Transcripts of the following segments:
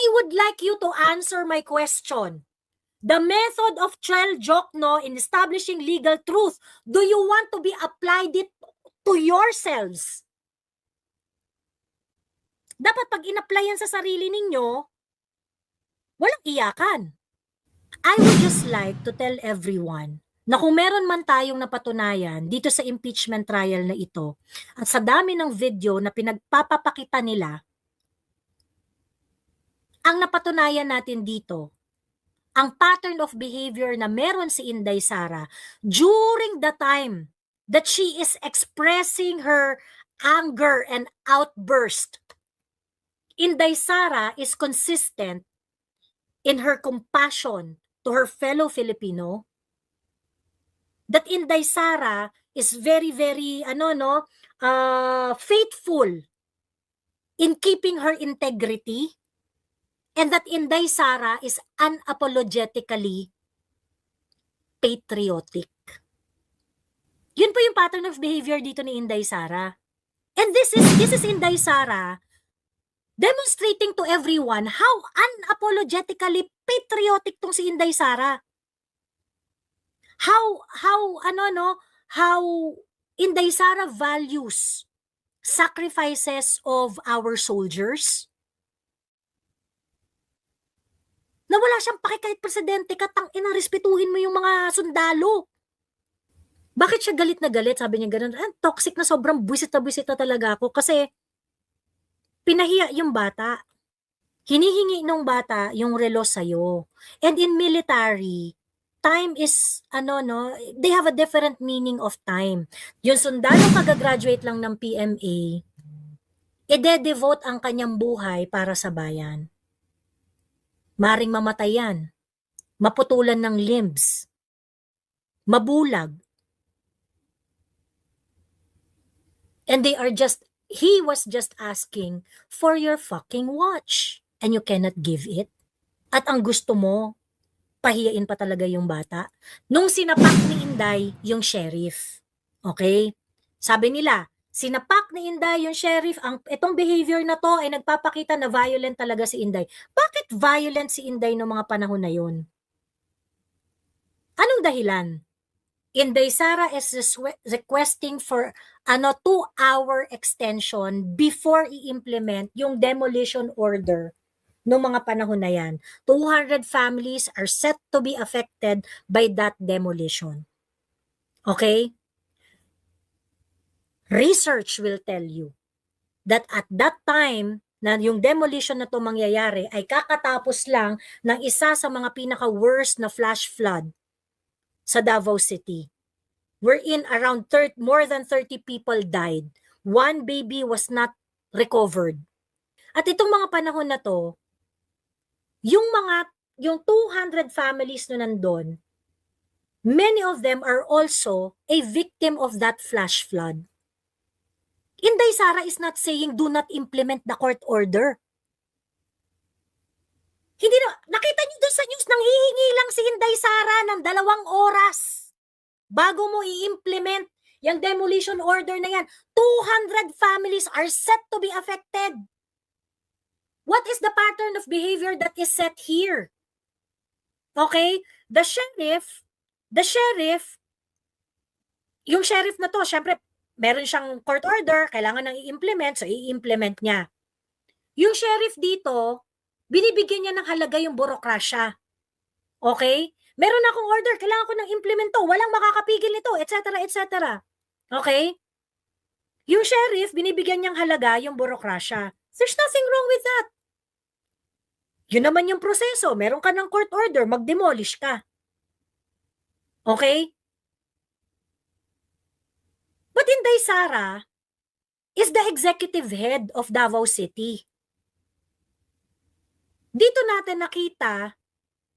I would like you to answer my question. The method of Chel Jokno in establishing legal truth, do you want to be applied it to yourselves? Dapat pag in-apply yan sa sarili ninyo, walang iyakan. I would just like to tell everyone na kung meron man tayong napatunayan dito sa impeachment trial na ito, at sa dami ng video na pinagpapakita nila, ang napatunayan natin dito, ang pattern of behavior na meron si Inday Sara during the time that she is expressing her anger and outburst. Inday Sara is consistent in her compassion to her fellow Filipino. That Inday Sara is very, very, faithful in keeping her integrity. And that Inday Sara is unapologetically patriotic. Yun po yung pattern of behavior dito ni Inday Sara. And this is Inday Sara demonstrating to everyone how unapologetically patriotic tong si Inday Sara. How Inday Sara values sacrifices of our soldiers. Na wala siyang paki kahit presidente ka, tangina, respetuhin mo yung mga sundalo. Bakit siya galit na galit? Sabi niya ganun, toxic na, sobrang buwisit na talaga ako kasi pinahiya yung bata. Hinihingi ng bata yung relo sa'yo. And in military, time is, they have a different meaning of time. Yung sundalo kagagraduate lang ng PMA, ide-devote ang kanyang buhay para sa bayan. Maring mamatay yan, maputulan ng limbs, mabulag. And he was just asking for your fucking watch. And you cannot give it. At ang gusto mo, pahiyain pa talaga yung bata. Nung sinapak ni Inday yung sheriff. Okay? Sabi nila, sinapak ni Inday yung sheriff, itong behavior na to ay nagpapakita na violent talaga si Inday. Bakit violent si Inday noong mga panahon na yun? Anong dahilan? Inday Sara is requesting for 2-hour extension before i-implement yung demolition order noong mga panahon na yan. 200 families are set to be affected by that demolition. Okay? Research will tell you that at that time na yung demolition na to mangyayari ay kakatapos lang ng isa sa mga pinaka-worst na flash flood sa Davao City. Wherein around more than 30 people died. One baby was not recovered. At itong mga panahon na to, yung 200 families na nandun, many of them are also a victim of that flash flood. Inday Sara is not saying do not implement the court order. Hindi na, nakita niyo doon sa news, nang hihingi lang si Inday Sara ng 2 oras bago mo i-implement yung demolition order na yan. 200 families are set to be affected. What is the pattern of behavior that is set here? Okay? Yung sheriff na to, syempre, meron siyang court order, kailangan nang i-implement, so i-implement niya. Yung sheriff dito, binibigyan niya ng halaga yung burokrasya. Okay? Meron akong order, kailangan ko nang implement to, walang makakapigil nito, etc., etc. Okay? Yung sheriff, binibigyan niyang halaga yung burokrasya. There's nothing wrong with that. Yun naman yung proseso. Meron ka ng court order, mag-demolish ka. Okay? But Inday Sara is the executive head of Davao City. Dito natin nakita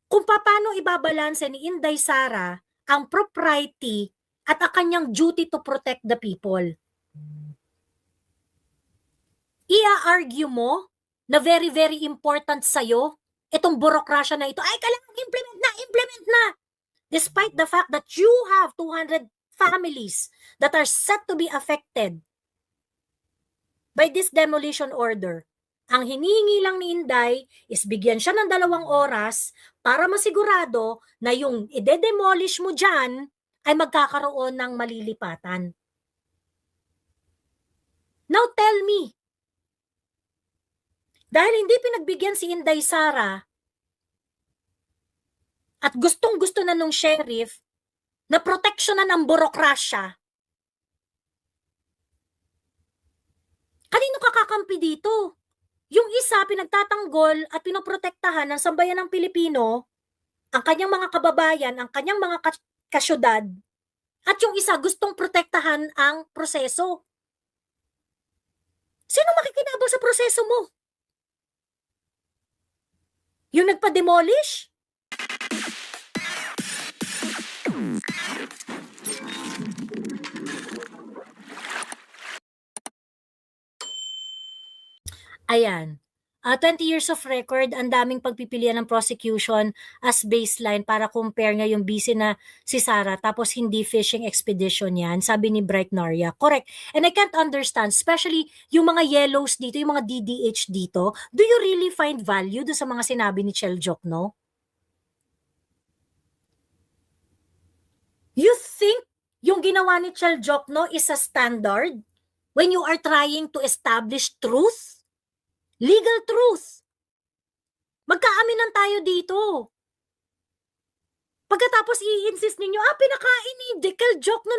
kung paano ibabalanse ni Inday Sara ang propriety at ang kanyang duty to protect the people. Ia-argue mo na very, very important sa'yo itong burokrasya na ito. Ay, kailangan implement na. Despite the fact that you have 200 families that are set to be affected by this demolition order. Ang hinihingi lang ni Inday is bigyan siya ng 2 oras para masigurado na yung ide-demolish mo dyan ay magkakaroon ng malilipatan. Now tell me, dahil hindi pinagbigyan si Inday Sara at gustong-gusto na nung sheriff na proteksyonan ang burokrasya, kanino kakakampi dito? Yung isa pinagtatanggol at pinoprotektahan ng sambayan ng Pilipino, ang kanyang mga kababayan, ang kanyang mga kasyudad, at yung isa gustong protektahan ang proseso. Sino makikinabang sa proseso mo? Yung nagpa-demolish? Ayan. 20 years of record, ang daming pagpipilian ng prosecution as baseline para compare nga yung busy na si Sara tapos hindi fishing expedition yan, sabi ni Bright Naria. Correct. And I can't understand, especially yung mga yellows dito, yung mga DDH dito, do you really find value do sa mga sinabi ni Chel Jokno? You think yung ginawa ni Chel Jokno is a standard when you are trying to establish truth? Legal truth. Magkaaminan tayo dito. Pagkatapos i-insist ninyo, pinakain ni Chel Jokno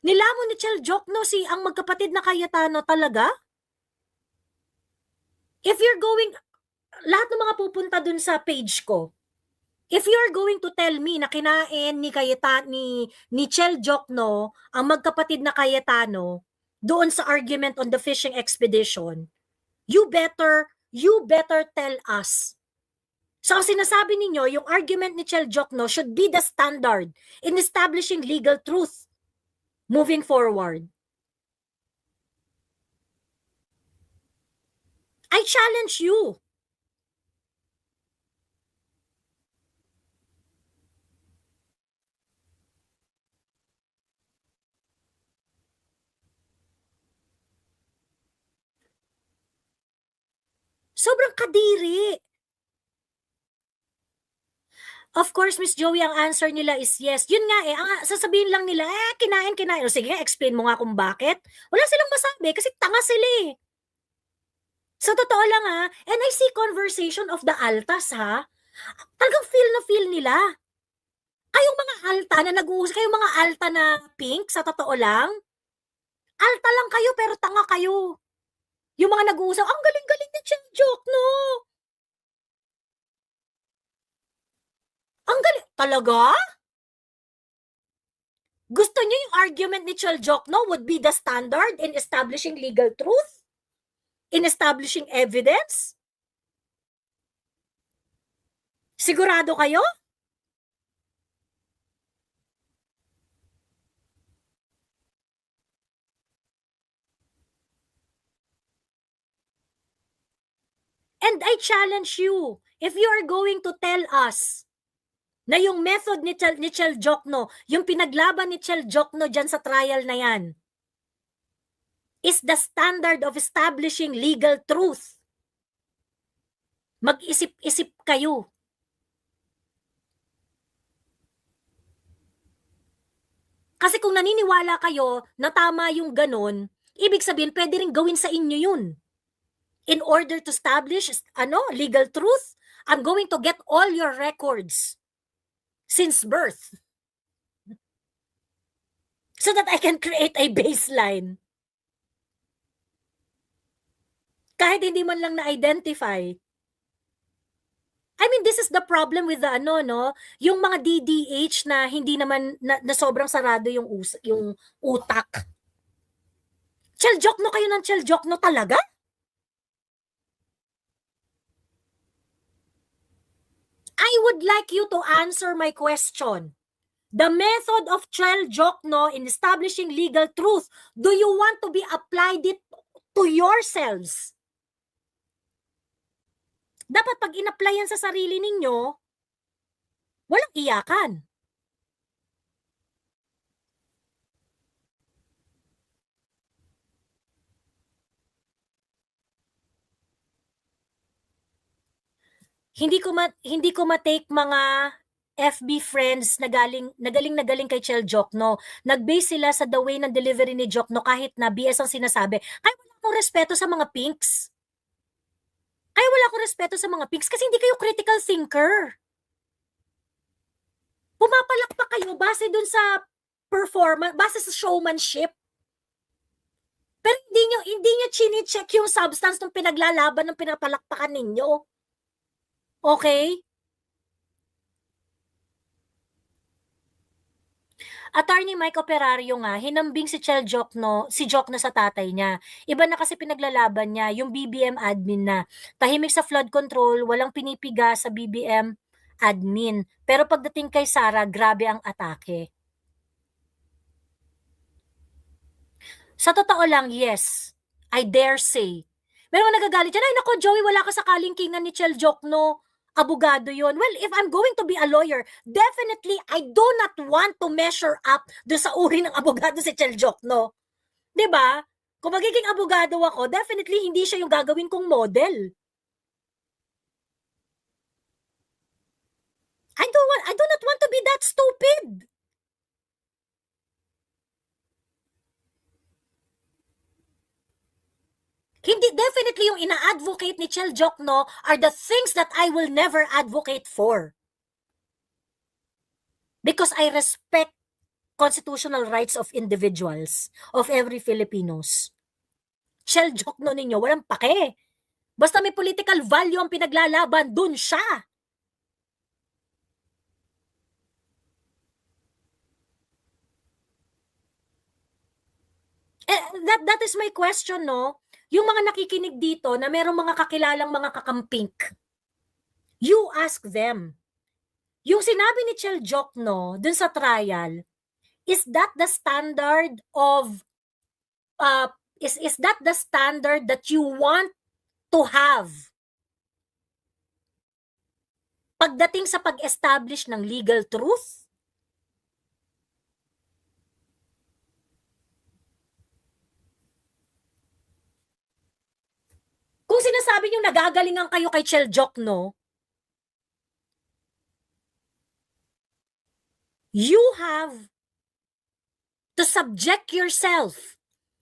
nilamon ni Chel Jokno si ang magkapatid na Cayetano talaga? If you're going, lahat ng mga pupunta dun sa page ko, if you're going to tell me na kinain ni Chel Jokno ang magkapatid na Cayetano doon sa argument on the fishing expedition, you better tell us. So ang sinasabi ninyo, yung argument ni Chel Jokno should be the standard in establishing legal truth moving forward. I challenge you. Sobrang kadiri. Of course, Miss Joey, ang answer nila is yes. Yun nga ang sasabihin lang nila, kinain. O sige, explain mo nga kung bakit. Wala silang masabi kasi tanga sila eh. Sa totoo lang and I see conversation of the altas talagang feel nila. Kayong mga alta na nag-uusap, kayong mga alta na pink, sa totoo lang, alta lang kayo pero tanga kayo. Yung mga nag-uusap, ang galing-galing ni Chel Jokno. Ang galing. Talaga? Gusto niyo yung argument ni Chel Jokno would be the standard in establishing legal truth? In establishing evidence? Sigurado kayo? And I challenge you, if you are going to tell us na yung method ni Chel Jokno, yung pinaglaban ni Chel Jokno dyan sa trial na yan, is the standard of establishing legal truth. Mag-isip-isip kayo. Kasi kung naniniwala kayo na tama yung ganun, ibig sabihin pwede rin gawin sa inyo yun. In order to establish legal truth, I'm going to get all your records since birth so that I can create a baseline. Kahit hindi man lang na-identify. I mean, this is the problem with the yung mga DDH na hindi naman na sobrang sarado yung utak. Chel Jokno kayo ng Chel Jokno talaga? I would like you to answer my question. The method of Chel Jokno in establishing legal truth, do you want to be applied it to yourselves? Dapat pag in-applyan sa sarili ninyo, walang iyakan. hindi ko ma-take mga FB friends na galing kay Chel Jokno. Nag-base sila sa the way ng delivery ni Jokno kahit na BS ang sinasabi. Ay, wala akong respeto sa mga pinks. Ay, wala akong respeto sa mga pinks kasi hindi kayo critical thinker. Pumapalak pa kayo base dun sa performance, base sa showmanship. Pero hindi nyo chine-check yung substance ng pinaglalaban ng pinapalakpakan ninyo. Okay? Attorney Mike Operario nga, hinambing si si Jokno sa tatay niya. Iba na kasi pinaglalaban niya, yung BBM admin na. Tahimik sa flood control, walang pinipiga sa BBM admin. Pero pagdating kay Sara, grabe ang atake. Sa totoo lang, yes. I dare say. Meron nagagalit dyan, ay nako Joey, wala ka sa kalingkingan ni Chel Jokno. Abogado yon. Well, if I'm going to be a lawyer, definitely I do not want to measure up do sa uri ng abogado si Chel Jokno. 'Di ba? Kung magiging abogado ako, definitely hindi siya yung gagawin kong model. I do not want to be that stupid. Hindi, definitely yung ina-advocate ni Chel Jokno are the things that I will never advocate for. Because I respect constitutional rights of individuals, of every Filipinos. Chel Jokno ninyo, walang pake. Basta may political value ang pinaglalaban, dun siya. That is my question, no? Yung mga nakikinig dito na merong mga kakilalang mga kakampink, you ask them. Yung sinabi ni Chel Jokno dun sa trial, is that the standard of is that the standard that you want to have pagdating sa pag-establish ng legal truth? Kung sinasabi niyo nagagalingan kayo kay Chel Jokno, you have to subject yourself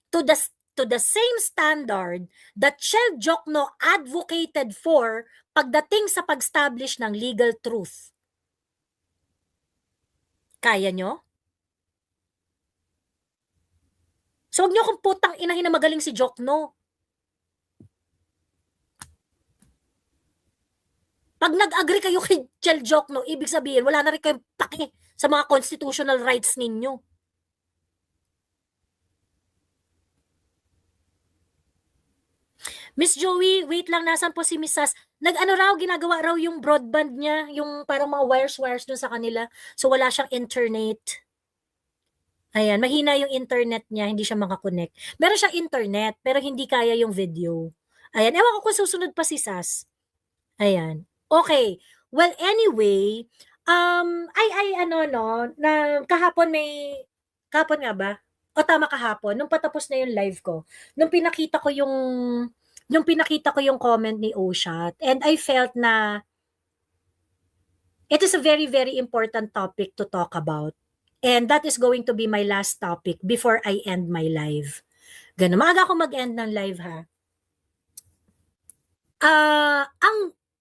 to the same standard that Chel Jokno advocated for pagdating sa pag-establish ng legal truth. Kaya nyo? So, huwag nyo kung putang inahin na magaling si Jokno. Pag nag-agree kayo kay Chel Jokno, ibig sabihin, wala na rin kayong pake sa mga constitutional rights ninyo. Miss Joey, wait lang, nasan po si Miss Sas? Nag-ano raw, ginagawa raw yung broadband niya, yung parang mga wires dun sa kanila. So, wala siyang internet. Ayan, mahina yung internet niya, hindi siya makakonect. Meron siyang internet, pero hindi kaya yung video. Ayan, ewan ko kung susunod pa si Sas. Ayan. Okay. Well, anyway, na kahapon kahapon nga ba? O tama, kahapon, nung patapos na yung live ko, nung pinakita ko yung comment ni Oshat, and I felt na it is a very, very important topic to talk about. And that is going to be my last topic before I end my live. Ganun. Maaga ako mag-end ng live, ha?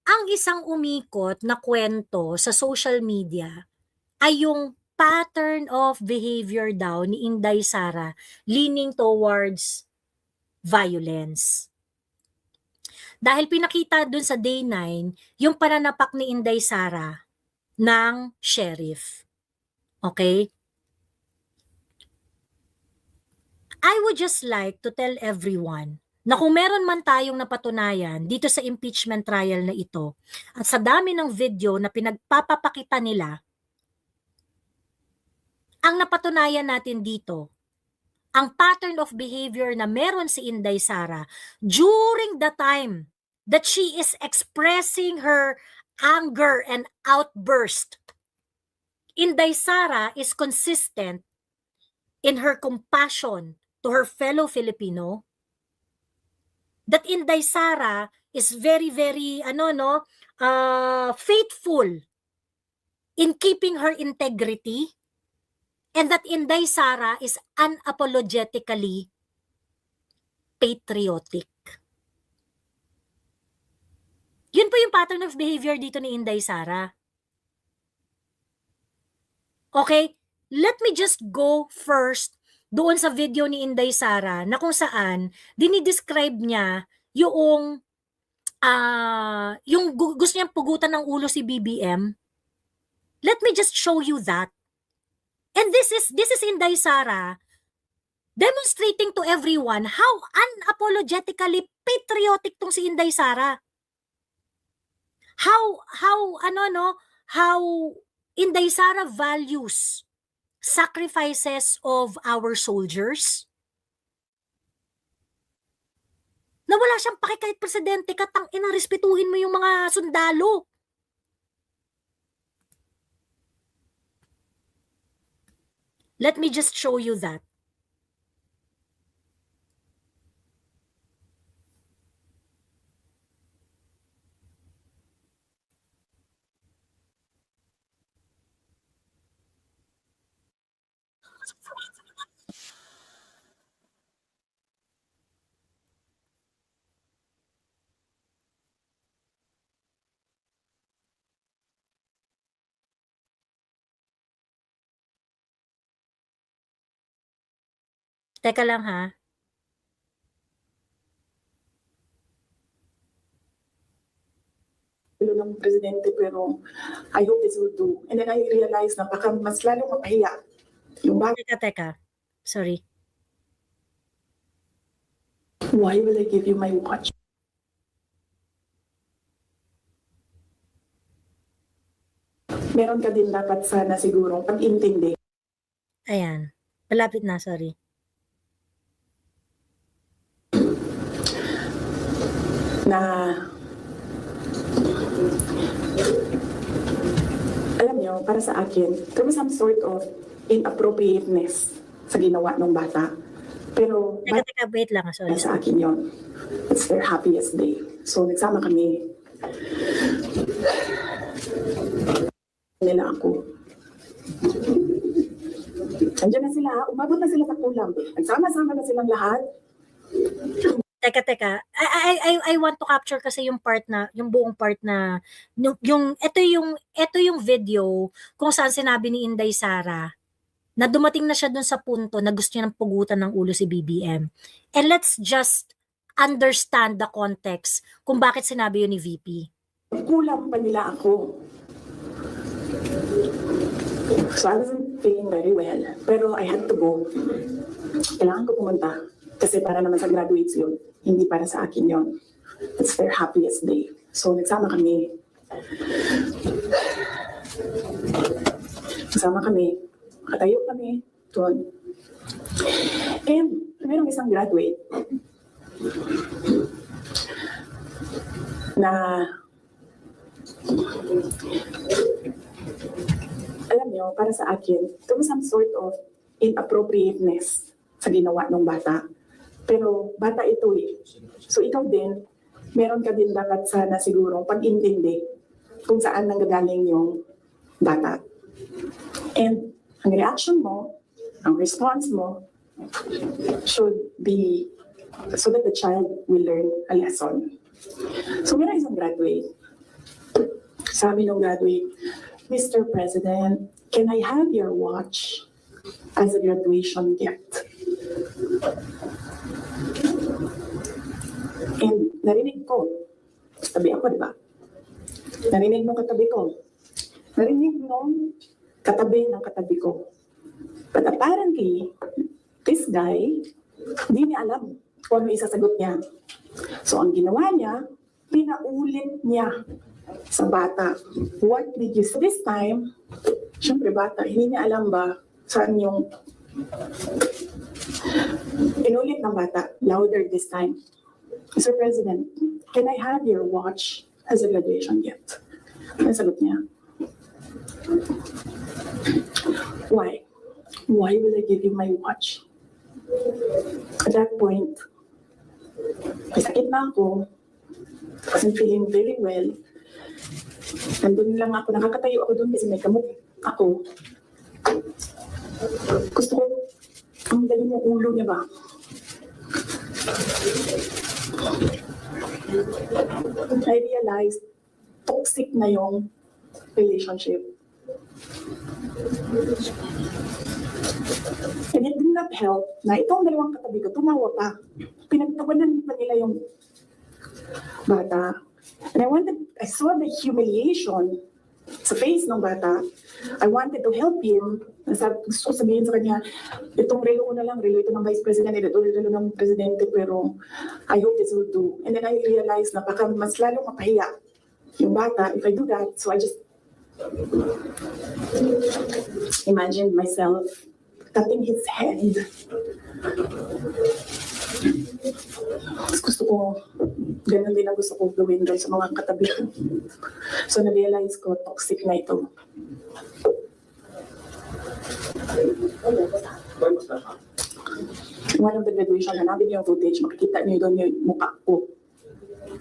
Ang isang umikot na kwento sa social media ay yung pattern of behavior daw ni Inday Sara leaning towards violence. Dahil pinakita dun sa day 9 yung pananapak ni Inday Sara ng sheriff. Okay? I would just like to tell everyone na kung meron man tayong napatunayan dito sa impeachment trial na ito at sa dami ng video na pinagpapakita nila, ang napatunayan natin dito, ang pattern of behavior na meron si Inday Sara during the time that she is expressing her anger and outburst. Inday Sara is consistent in her compassion to her fellow Filipino, that Inday Sara is very, very, faithful in keeping her integrity, and that Inday Sara is unapologetically patriotic. Yun po yung pattern of behavior dito ni Inday Sara. Okay, let me just go first doon sa video ni Inday Sara na kung saan dinidescribe niya yung gusto niyang pugutan ng ulo si BBM. Let me just show you that. And this is Inday Sara demonstrating to everyone how unapologetically patriotic tong si Inday Sara. How Inday Sara values sacrifices of our soldiers. Na wala siyang pake kahit presidente ka, tangina, respetuhin mo yung mga sundalo. Let me just show you that. Teka lang ha. Ng presidente, pero I hope this will do. And then I realized na baka mas lalong mapahiya yung bagay. Teka. Sorry. Why will I give you my watch? Meron ka din dapat sana sigurong pag-intindi. Ayan. Malapit na, sorry. Na alam nyo, para sa akin, there was some sort of inappropriateness sa ginawa ng bata. Pero Teka, wait lang, sorry. Sa akin yon. It's their happiest day. So, nagsama kami. Nila ako. Andiyan na sila, umabot na sila sa kulam. Nagsama-sama na silang lahat. Teka. I want to capture kasi yung buong part na ito yung video kung saan sinabi ni Inday Sara na dumating na siya dun sa punto na gusto niya ng pugutan ng ulo si BBM. And let's just understand the context kung bakit sinabi yun ni VP. Kulang pa nila ako. So I wasn't feeling very well. Pero I had to go. Kailangan ko pumunta. Kasi para naman sa graduates yun. Hindi para sa akin yun. It's their happiest day. So nagsama kami. Katayo kami. Doon. And mayroong isang graduate na alam nyo, para sa akin, there was some sort of inappropriateness sa ginawa ng bata. Pero bata ito eh. So ikaw din, meron ka din dapat sana siguro pag-intindi kung saan nanggagaling yung bata. And ang reaction mo, ang response mo, should be so that the child will learn a lesson. So meron isang graduate. Sabi ng graduate, Mr. President, can I have your watch as a graduation gift? And narinig ko, katabi ako, di ba? Narinig nung katabi ko. Narinig nung katabi ng katabi ko. But apparently, this guy, hindi niya alam kung ano isasagot niya. So ang ginawa niya, pinaulit niya sa bata. What did you say this time? Siyempre bata, hindi niya alam ba saan yung inulit ng bata, louder this time. Mr. President, can I have your watch as a graduation gift? Ano sagot niya? Why? Why will I give you my watch? At that point, may sakit na ako. Wasn't feeling very well. Nandun lang ako, nakakatayo ako doon kasi may kamot ako. Gusto ko, ang galing ng ulo niya ba? I realized toxic na yung relationship. And it did not help na itong dalawang katabi ko, tumawa pa. Pinagtawanan pa nila yung bata. And I saw the humiliation sa face ng bata. I wanted to help him. Gusto ko sabihin sa kanya, itong relo na lang, relo ito ng Vice President, ito relo ng Presidente, pero I hope this will do. And then I realized na baka mas lalong mapahiya yung bata if I do that. So I just imagined myself cutting his hand. Gusto ko, ganun din ang gusto ko gawin doon sa mga katabi ko. So na-realize ko, toxic na ito. One of the graduation, hanapin niyo yung footage, makikita niyo doon yung mukha ko.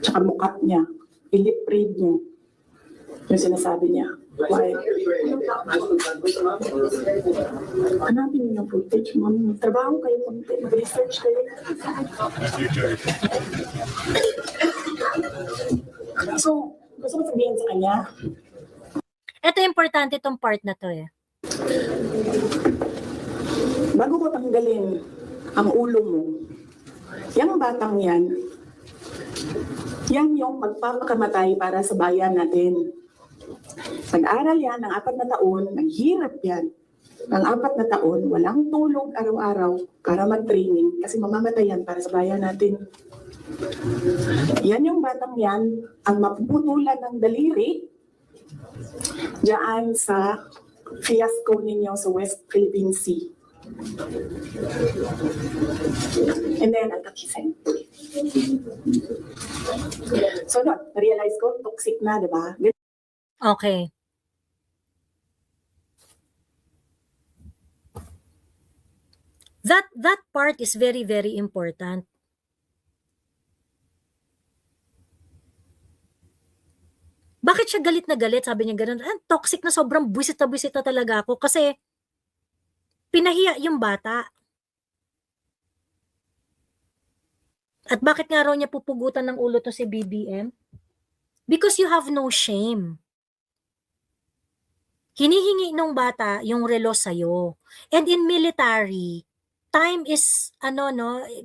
Tsaka mukha niya. I-lip read niyo yung sinasabi niya. Why? Hanapin niyo yung footage, ma'am. Trabaho kayo, mag-research kayo. So, gusto ko sabihin sa kanya, Ito importante tong part na to eh. bago ko tanggalin ang ulo mo, yung batang yan yung magpapakamatay para sa bayan natin. Nag-aral yan ng 4 na taon, naghirap yan ng 4 na taon, walang tulog araw-araw para mag-training kasi mamamatay yan para sa bayan natin. Yan yung batang yan ang mapuputulan ng daliri diyan sa fiasco ninyo sa West Philippine Sea. And then, I'll touch his hand. So, na-realize ko, toxic na, di ba? Okay. That part is very, very important. Bakit siya galit na galit? Sabi niya ganun, toxic na sobrang buwisit na talaga ako kasi pinahiya yung bata. At bakit nga raw niya pupugutan ng ulo to si BBM? Because you have no shame. Hinihingi ng bata yung relo sa'yo. And in military, time is,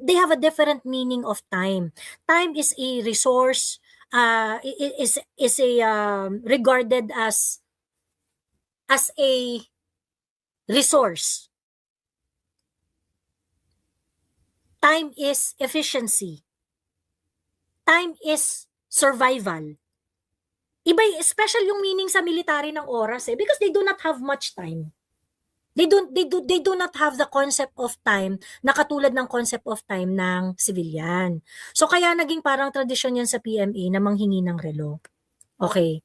they have a different meaning of time. Time is a resource, is a regarded as a resource. Time is efficiency. Time is survival. Iba, special yung meaning sa military ng oras because they do not have much time. They do not have the concept of time na katulad ng concept of time ng civilian. So kaya naging parang tradisyon yan sa PMA na manghingi ng relo. Okay.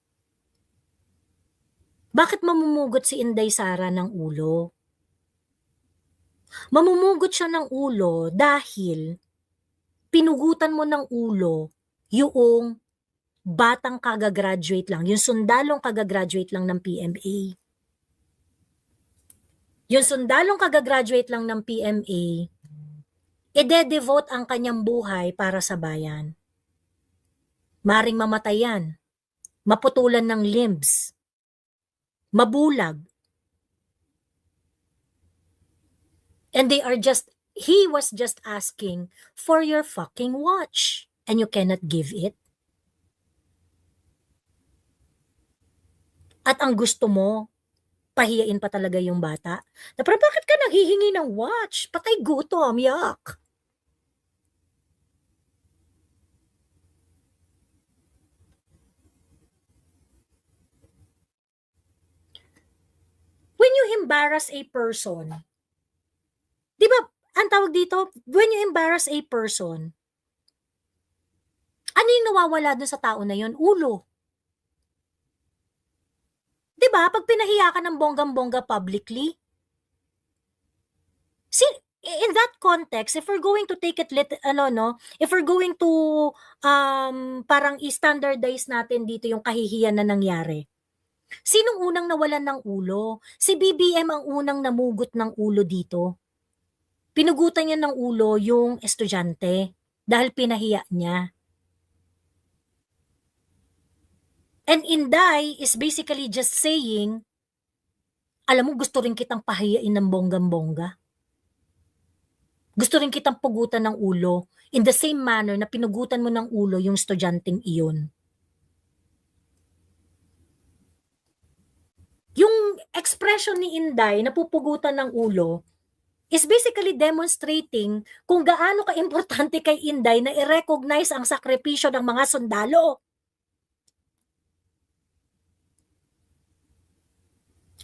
Bakit mamumugot si Inday Sara ng ulo? Mamumugot siya ng ulo dahil pinugutan mo ng ulo yung batang kagagraduate lang, yung sundalong kagagraduate lang ng PMA. Yung sundalong kagagraduate lang ng PMA, ide-devote ang kanyang buhay para sa bayan. Maring mamatay yan, maputulan ng limbs, mabulag. And he was just asking for your fucking watch and you cannot give it. At ang gusto mo, pahiyain pa talaga yung bata. Na pero bakit ka naghihingi ng watch? Patay gutom, yak. When you embarrass a person, di ba, ang tawag dito, when you embarrass a person, ano yung nawawala dun sa tao na yun? Ulo. Diba? Pag pinahiya ka ng bonggang-bongga publicly, in that context, if we're going to take it, if we're going to parang i-standardize natin dito yung kahihiyan na nangyari, Sinong unang nawalan ng ulo? Si BBM ang unang namugot ng ulo dito. Pinugutan niya ng ulo yung estudyante dahil pinahiya niya. And Inday is basically just saying, alam mo, gusto rin kitang pahiyain ng bonggang-bongga. Gusto rin kitang pugutan ng ulo in the same manner na pinugutan mo ng ulo yung estudyanteng iyon. Yung expression ni Inday na pupugutan ng ulo is basically demonstrating kung gaano ka-importante kay Inday na i-recognize ang sakripisyo ng mga sundalo.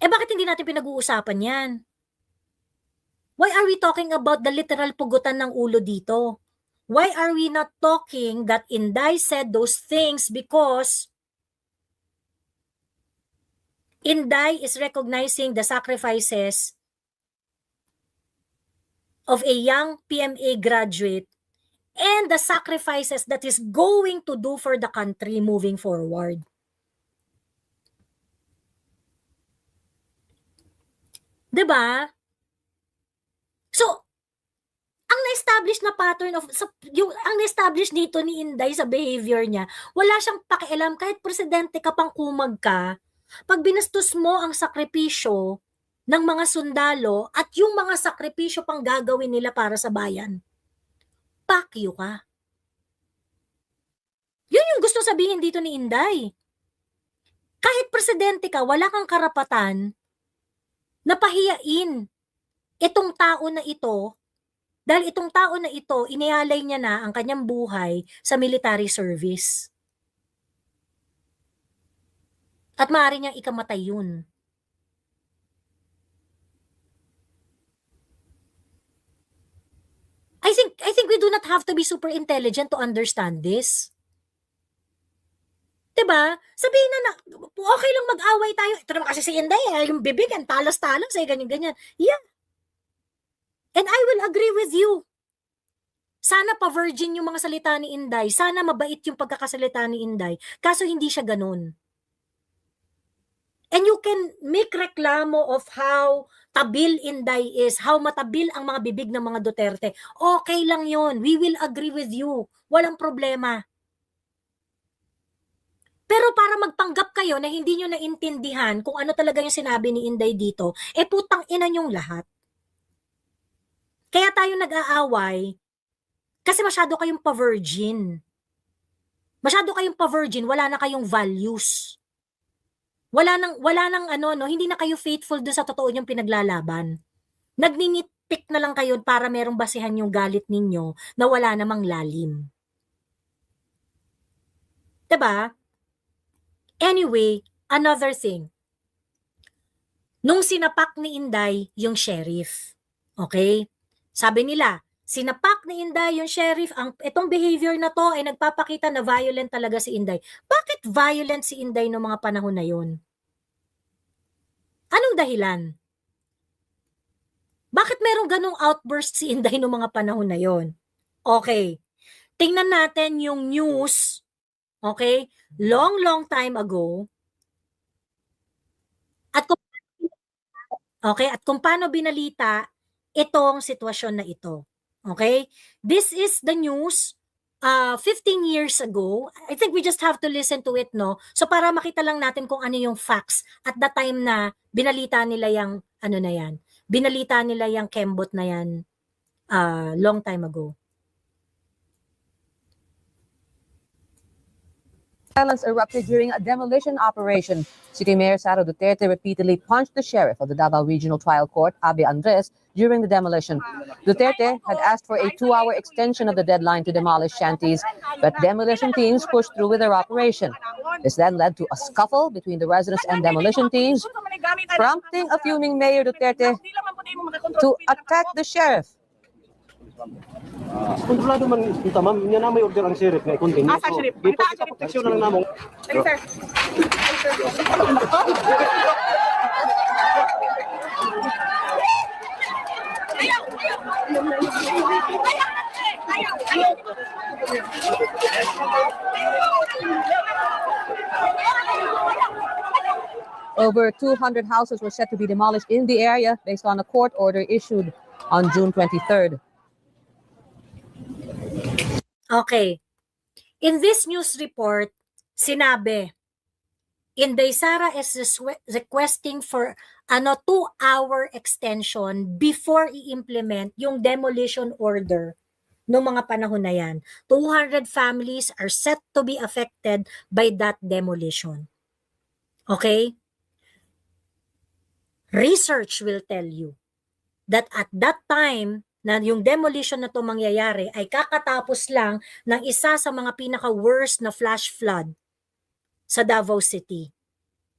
Eh bakit hindi natin pinag-uusapan yan? Why are we talking about the literal pugutan ng ulo dito? Why are we not talking that Inday said those things because Inday is recognizing the sacrifices of a young PMA graduate and the sacrifices that is going to do for the country moving forward. Diba? So, ang na-establish na pattern of, ang na-establish dito ni Inday sa behavior niya, wala siyang pakialam kahit presidente ka pang kumag ka, pag binastos mo ang sakripisyo ng mga sundalo at yung mga sakripisyo pang gagawin nila para sa bayan, pakyo ka. Yun yung gusto sabihin dito ni Inday. Kahit presidente ka, wala kang karapatan na pahiyain itong tao na ito dahil itong tao na ito, inialay niya na ang kanyang buhay sa military service. At maaari niyang ikamatay yun. I think we do not have to be super intelligent to understand this. Diba? Sabihin na okay lang mag-away tayo. Ito naman kasi si Inday, yung bibig, ang talas-talas, ganyan-ganyan. Yeah. And I will agree with you. Sana pa-virgin yung mga salita ni Inday. Sana mabait yung pagkakasalita ni Inday. Kaso hindi siya ganun. And you can make reklamo of how tabil Inday is, how matabil ang mga bibig ng mga Duterte. Okay lang yun. We will agree with you. Walang problema. Pero para magpanggap kayo na hindi nyo naintindihan kung ano talaga yung sinabi ni Inday dito, putang ina nyong lahat. Kaya tayo nag-aaway kasi masyado kayong pa-virgin. Masyado kayong pa-virgin, wala na kayong values. Wala nang hindi na kayo faithful doon sa totoo nyong pinaglalaban. Nagninitpick na lang kayo para merong basihan yung galit ninyo na wala namang lalim. Diba? Anyway, another thing. Nung sinapak ni Inday yung sheriff, okay? Sabi nila, sinapak ni Inday yung sheriff, itong behavior na to ay nagpapakita na violent talaga si Inday. Bakit violent si Inday noong mga panahon na yun? Anong dahilan? Bakit merong ganong outburst si Inday noong mga panahon na yun? Okay, tingnan natin yung news, okay, long time ago, at kung paano binalita itong sitwasyon na ito. Okay? This is the news 15 years ago. I think we just have to listen to it, no? So para makita lang natin kung ano yung facts at the time na binalita nila yung binalita nila yung Kembot na yan long time ago. Violence erupted during a demolition operation. City Mayor Sara Duterte repeatedly punched the sheriff of the Davao Regional Trial Court, Abe Andres, during the demolition. Duterte had asked for a 2-hour extension of the deadline to demolish shanties, but demolition teams pushed through with their operation. This then led to a scuffle between the residents and demolition teams, prompting a fuming Mayor Duterte to attack the sheriff. Kontrolado man ito, ma'am. Yan na may order ang sheriff na i-continue. Sa sheriff. Dito sa proteksyon na lang namong. Sir. Over 200 houses were set to be demolished in the area based on a court order issued on June 23rd. Okay. In this news report, sinabi, Inday Sara is requesting for 2-hour extension before i-implement yung demolition order noong mga panahon na yan. 200 families are set to be affected by that demolition. Okay? Research will tell you that at that time na yung demolition na to mangyayari ay kakatapos lang ng isa sa mga pinaka-worst na flash flood sa Davao City.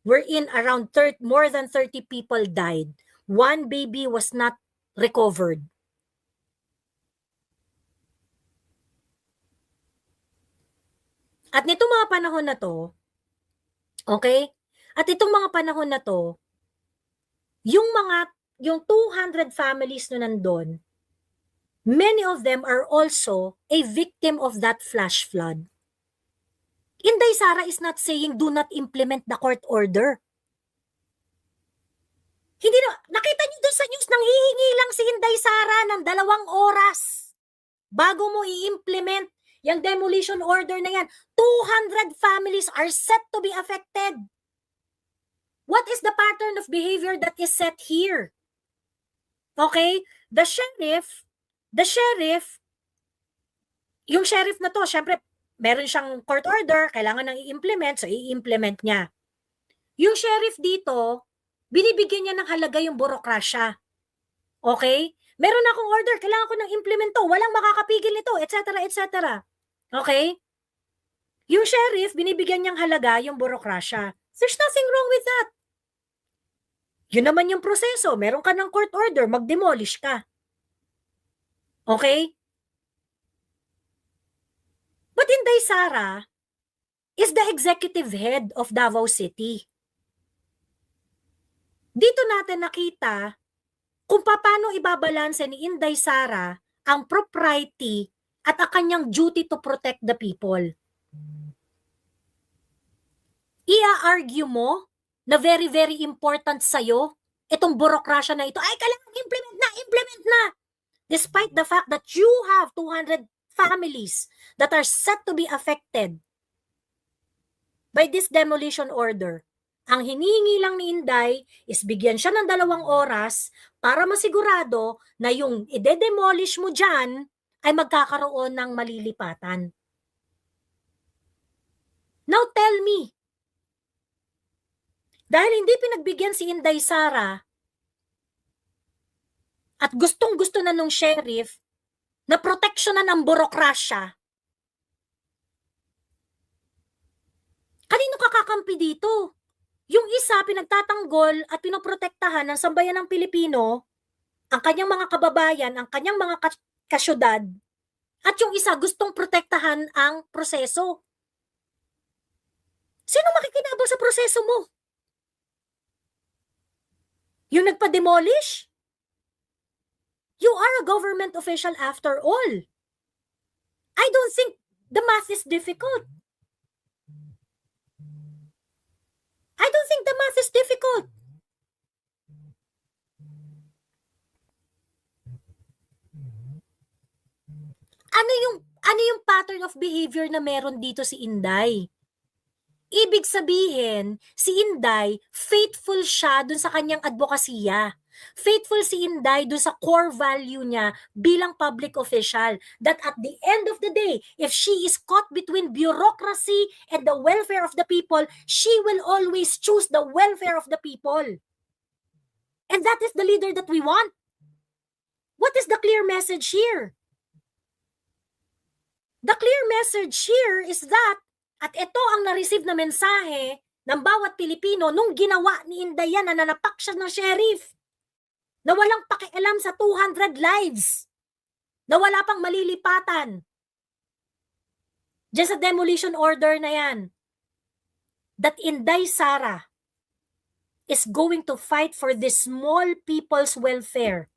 Wherein around more than 30 people died. One baby was not recovered. At nitong mga panahon na to, okay? At itong mga panahon na to, yung 200 families na nandun, many of them are also a victim of that flash flood. Inday Sara is not saying do not implement the court order. Hindi na, nakita niyo doon sa news, nang hihingi lang si Inday Sara ng 2 oras bago mo i-implement yung demolition order na yan. 200 families are set to be affected. What is the pattern of behavior that is set here? Okay? Yung sheriff na to, syempre, meron siyang court order, kailangan nang i-implement, so i-implement niya. Yung sheriff dito, binibigyan niya ng halaga yung burokrasya. Okay? Meron akong order, kailangan ko nang implemento, walang makakapigil nito, etc., etc. Okay? Yung sheriff, binibigyan niyang halaga yung burokrasya. There's nothing wrong with that. Yun naman yung proseso. Meron ka ng court order, mag-demolish ka. Okay? But Inday Sara is the executive head of Davao City. Dito natin nakita kung paano ibabalanse ni Inday Sara ang propriety at ang kanyang duty to protect the people. Ia-argue mo na very, very important sa'yo itong burokrasya na ito. Ay, kailangan implement na. Despite the fact that you have 200 families that are set to be affected by this demolition order. Ang hinihingi lang ni Inday is bigyan siya ng 2 oras para masigurado na yung ide-demolish mo dyan ay magkakaroon ng malilipatan. Now tell me, dahil hindi pinagbigyan si Inday Sara at gustong-gusto na nung sheriff na proteksyonan ang burokrasya, kanino kakakampi dito? Yung isa pinagtatanggol at pinoprotektahan ng sambayan ng Pilipino, ang kanyang mga kababayan, ang kanyang mga kasyudad, at yung isa gustong protektahan ang proseso. Sino makikinabang sa proseso mo? Yung nagpa-demolish? You are a government official after all. I don't think the math is difficult. I don't think the math is difficult. Ano yung pattern of behavior na meron dito si Inday? Ibig sabihin, si Inday, faithful siya dun sa kanyang advokasya. Faithful si Inday dun sa core value niya bilang public official. That at the end of the day, if she is caught between bureaucracy and the welfare of the people, she will always choose the welfare of the people. And that is the leader that we want. What is the clear message here? The clear message here is that, at ito ang na-receive na mensahe ng bawat Pilipino nung ginawa ni Inday yan na nanapak siya ng sheriff, na walang pakialam sa 200 lives, na wala pang malilipatan diyan sa demolition order na yan, that Inday Sara is going to fight for this small people's welfare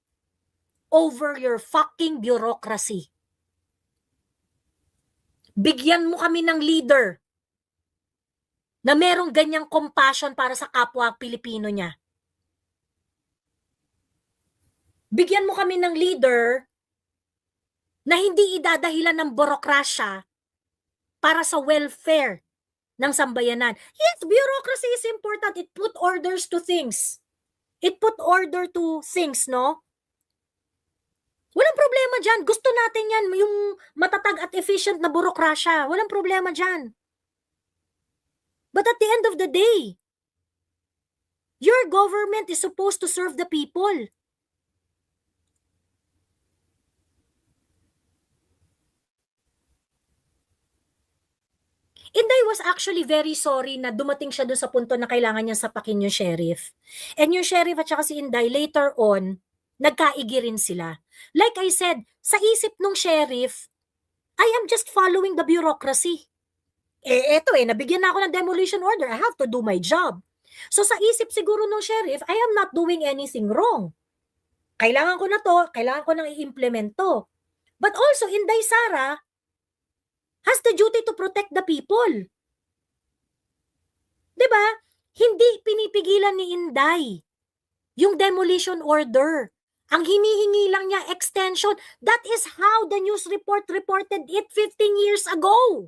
over your fucking bureaucracy. Bigyan mo kami ng leader na merong ganyang compassion para sa kapwa Pilipino niya. Bigyan mo kami ng leader na hindi idadahilan ng burokrasya para sa welfare ng sambayanan. Yes, bureaucracy is important. It put orders to things. It put order to things, no? Walang problema dyan. Gusto natin yan, yung matatag at efficient na burokrasya. Walang problema dyan. But at the end of the day, your government is supposed to serve the people. Inday was actually very sorry na dumating siya doon sa punto na kailangan niya sapakin yung sheriff. And yung sheriff at saka si Inday, later on, nagkaigi rin sila. Like I said, sa isip nung sheriff, I am just following the bureaucracy. Eto nabigyan na ako ng demolition order. I have to do my job. So sa isip siguro nung sheriff, I am not doing anything wrong. Kailangan ko na to, kailangan ko nang i-implement to. But also, Inday Sara has the duty to protect the people. 'Di ba? Hindi pinipigilan ni Inday yung demolition order. Ang hinihingi lang niya extension. That is how the news report reported it 15 years ago.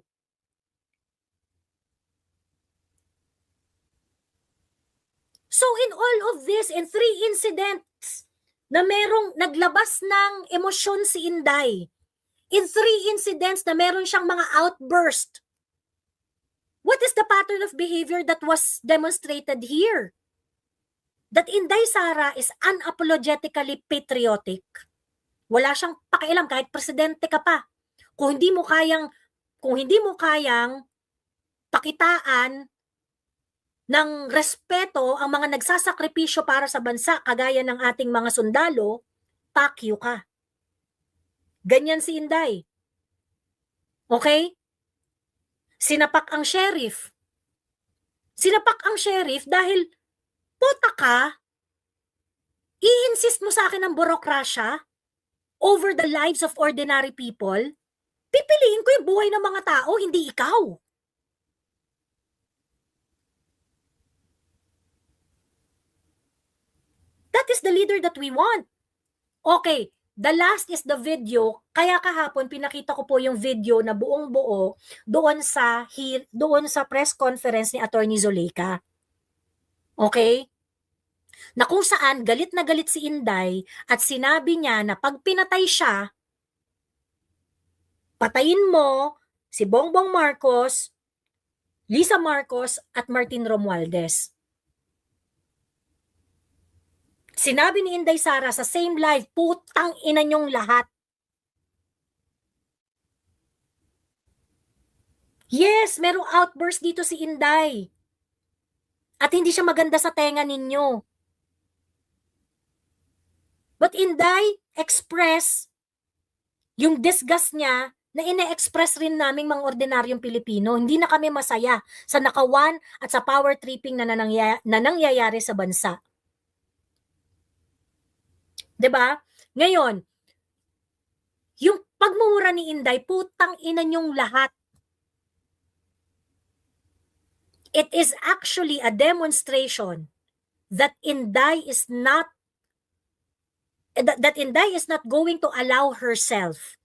So in all of this, in 3 incidents na merong naglabas ng emosyon si Inday, in 3 incidents na meron siyang mga outburst, what is the pattern of behavior that was demonstrated here? That Inday Sara is unapologetically patriotic. Wala siyang pakialam kahit presidente ka pa. Kung hindi mo kayang pakitaan ng respeto ang mga nagsasakripisyo para sa bansa kagaya ng ating mga sundalo, pakyo ka. Ganyan si Inday. Okay? Sinapak ang sheriff. Sinapak ang sheriff dahil puta ka, i-insist mo sa akin ng burokrasya over the lives of ordinary people, pipiliin ko yung buhay ng mga tao, hindi ikaw. That is the leader that we want. Okay, the last is the video. Kaya kahapon pinakita ko po yung video na buong buo doon sa press conference ni Attorney Zuleyka. Okay? Na kung saan galit na galit si Inday at sinabi niya na pag pinatay siya, patayin mo si Bongbong Marcos, Lisa Marcos at Martin Romualdez. Sinabi ni Inday Sara sa same live, putang ina niyong lahat. Yes, merong outburst dito si Inday. At hindi siya maganda sa tenga ninyo. But Inday express yung disgust niya na ine-express rin naming mga ordinaryong Pilipino. Hindi na kami masaya sa nakawan at sa power tripping na nangyayari sa bansa. 'Di ba? Ngayon, yung pagmumura ni Inday, putang ina niyong lahat. It is actually a demonstration that Inday is not going to allow herself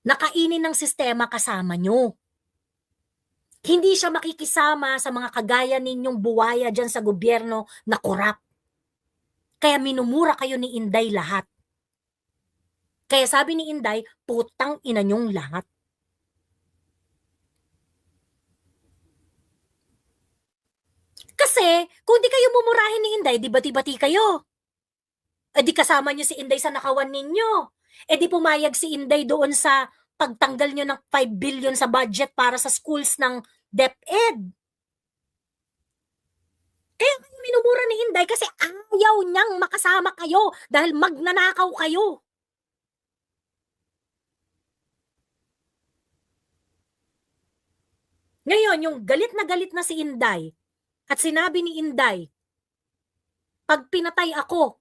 na kainin ng sistema kasama nyo. Hindi siya makikisama sa mga kagaya ninyong buwaya dyan sa gobyerno na korap. Kaya minumura kayo ni Inday lahat. Kaya sabi ni Inday, putang ina nyong lahat. Kasi, kung di kayo mumurahin ni Inday, di bati-bati kayo. E di kasama nyo si Inday sa nakawan ninyo. E di pumayag si Inday doon sa pagtanggal nyo ng 5 billion sa budget para sa schools ng DepEd. Kaya kayo minumura ni Inday kasi ayaw niyang makasama kayo dahil magnanakaw kayo. Ngayon, yung galit na si Inday, at sinabi ni Inday, pag pinatay ako,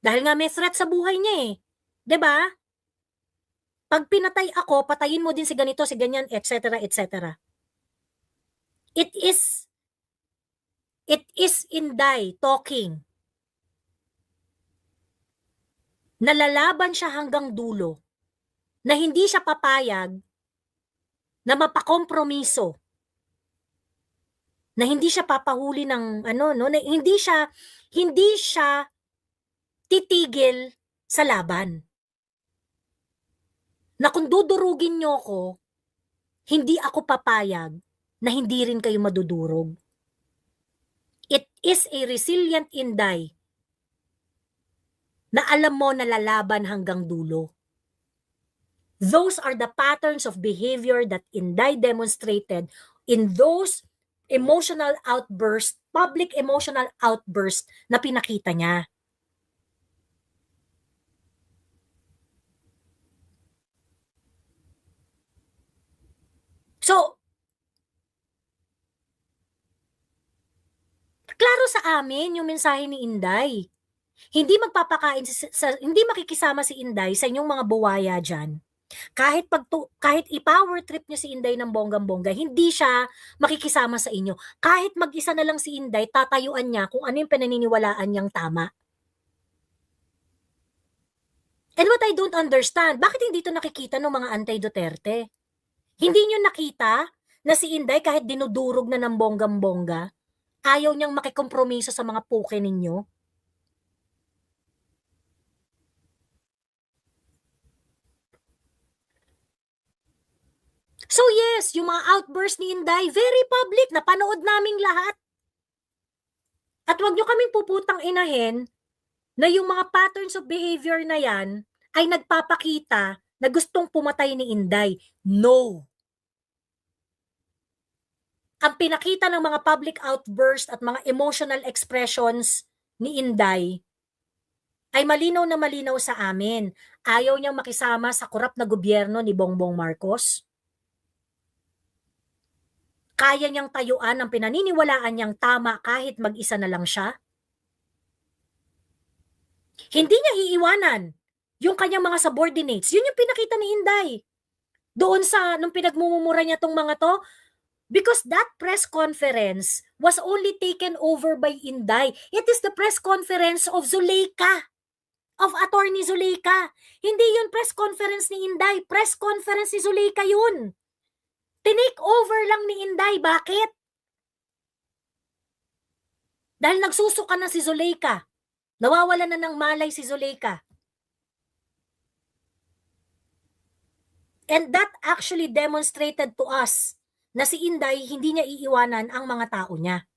dahil nga may threat sa buhay niya eh, 'di ba? Pag pinatay ako, patayin mo din si ganito, si ganyan, etc., etc. It is Inday talking. Nalalaban siya hanggang dulo na hindi siya papayag na mapakompromiso, na hindi siya papahuli ng na hindi siya titigil sa laban. Na kung dudurugin niyo ko, hindi ako papayag na hindi rin kayo madudurog. It is a resilient Inday na alam mo na lalaban hanggang dulo. Those are the patterns of behavior that Inday demonstrated in those emotional outbursts, public emotional outbursts na pinakita niya. So, klaro sa amin yung mensahe ni Inday. Hindi hindi makikisama si Inday sa inyong mga buwaya diyan. Kahit i-power trip niyo si Inday ng bonggang-bongga, hindi siya makikisama sa inyo. Kahit mag-isa na lang si Inday, tatayuan niya kung ano yung pinaniniwalaan niyang tama. And what I don't understand, bakit hindi ito nakikita ng mga anti-Duterte? Hindi niyo nakita na si Inday kahit dinudurog na ng bonggang-bongga, ayaw niyang makikompromiso sa mga puke ninyo? So yes, yung mga outburst ni Inday, very public, napanood naming lahat. At wag nyo kaming puputang inahin na yung mga patterns of behavior na yan ay nagpapakita na gustong pumatay ni Inday. No. Ang pinakita ng mga public outburst at mga emotional expressions ni Inday ay malinaw na malinaw sa amin. Ayaw niyang makisama sa korap na gobyerno ni Bongbong Marcos. Kaya niyang tayuan ang pinaniniwalaan niyang tama kahit mag-isa na lang siya. Hindi niya iiwanan yung kanyang mga subordinates. Yun yung pinakita ni Inday. Doon nung pinagmumura niya tong mga to, because that press conference was only taken over by Inday. It is the press conference of Zuleika, of Attorney Zuleika. Hindi yun press conference ni Inday, press conference ni Zuleika yun. Tinake over lang ni Inday. Bakit? Dahil nagsusuka na si Zuleika. Nawawala na ng malay si Zuleika. And that actually demonstrated to us na si Inday hindi niya iiwanan ang mga tao niya.